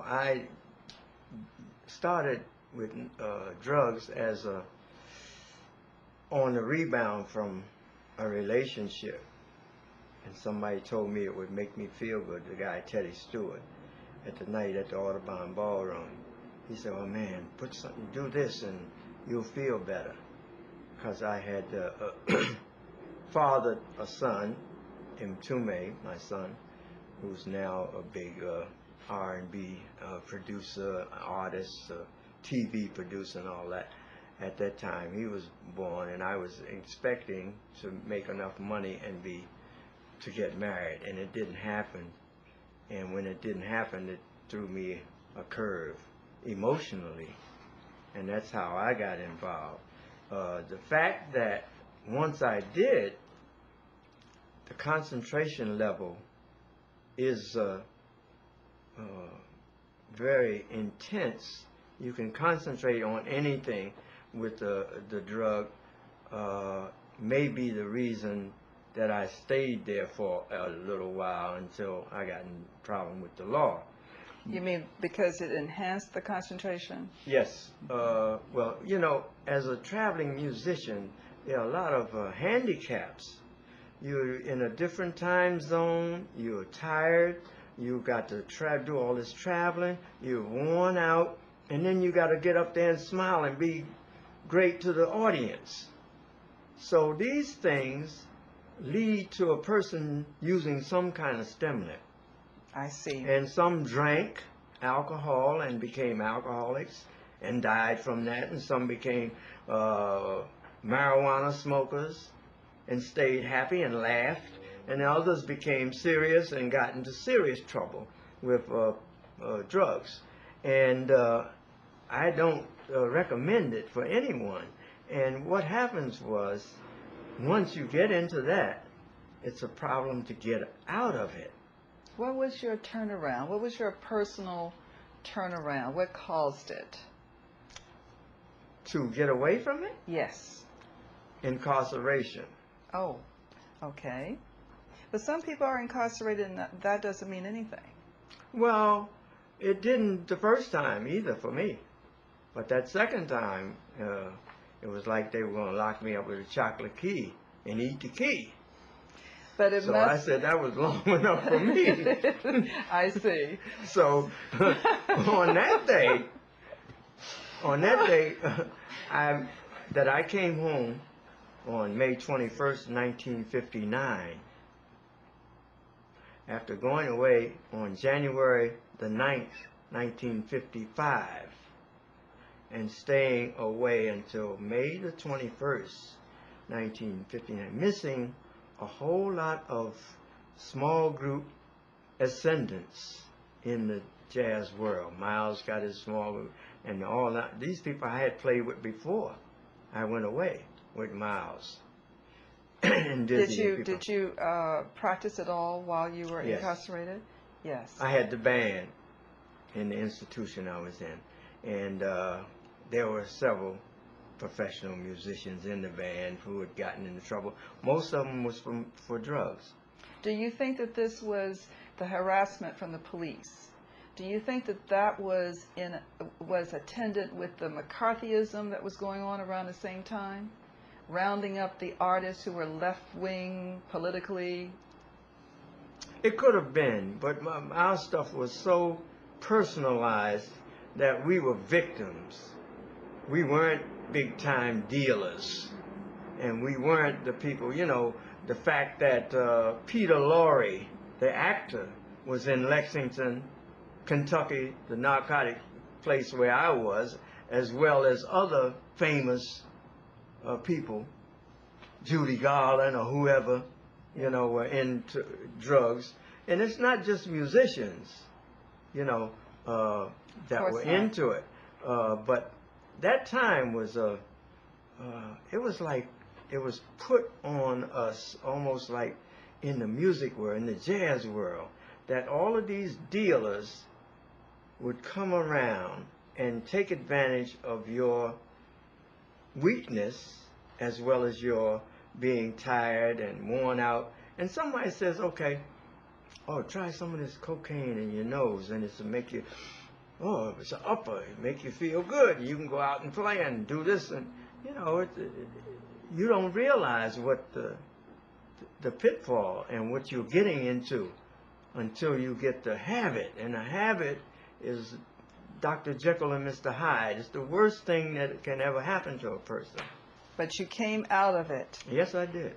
I started with drugs as on the rebound from a relationship, and somebody told me it would make me feel good. The guy Teddy Stewart, at the night at the Audubon Ballroom, he said, "Oh man, put something, do this, and you'll feel better." Because I had fathered a son, Mtume, my son, who's now a big R&B producer, artist, TV producer, and all that. At that time, he was born, and I was expecting to make enough money and to get married, and it didn't happen. And when it didn't happen, it threw me a curve emotionally, and that's how I got involved. The fact that once I did, the concentration level is very intense. You can concentrate on anything with the drug. May be the reason that I stayed there for a little while until I got in problem with the law. You mean because it enhanced the concentration? Yes. Well, you know, as a traveling musician, there are a lot of handicaps. You're in a different time zone, you're tired, you got to do all this traveling, you're worn out, and then you got to get up there and smile and be great to the audience. So these things lead to a person using some kind of stimulant. I see. And some drank alcohol and became alcoholics and died from that, and some became marijuana smokers and stayed happy and laughed, and others became serious and got into serious trouble with drugs. And I don't recommend it for anyone. And what happens was, once you get into that, it's a problem to get out of it. What was your turnaround? What was your personal turnaround? What caused it? To get away from it? Yes. Incarceration. Oh, okay. But some people are incarcerated and that doesn't mean anything. Well, it didn't the first time either for me. But that second time, it was like they were going to lock me up with a chocolate key and eat the key. But it so I said that was long enough for me. I see. So on that day, that I came home on May 21st, 1959, after going away on January the 9th, 1955, and staying away until May the 21st, 1959, missing a whole lot of small group ascendants in the jazz world. Miles got his small group, and all that. These people I had played with before I went away with Miles. And did you practice at all while you were incarcerated? Yes. I had the band in the institution I was in, and there were several professional musicians in the band who had gotten into trouble. Most of them was for drugs. Do you think that this was the harassment from the police? Do you think that that was attendant with the McCarthyism that was going on around the same time, rounding up the artists who were left-wing politically? It could have been, but our stuff was so personalized that we were victims. We weren't big-time dealers, and we weren't the people, you know, the fact that Peter Lorre, the actor, was in Lexington, Kentucky, the narcotic place where I was, as well as other famous people, Judy Garland or whoever, you know, were into drugs. And it's not just musicians, you know, that were into it, but that time was it was like it was put on us almost like in the music world, in the jazz world, that all of these dealers would come around and take advantage of your weakness as well as your being tired and worn out. And somebody says, okay, oh, try some of this cocaine in your nose and it's to make you Oh, it's an upper. It make you feel good. You can go out and play and do this, and you know, you don't realize what the pitfall and what you're getting into until you get the habit. And the habit is Dr. Jekyll and Mr. Hyde. It's the worst thing that can ever happen to a person. But you came out of it. Yes, I did.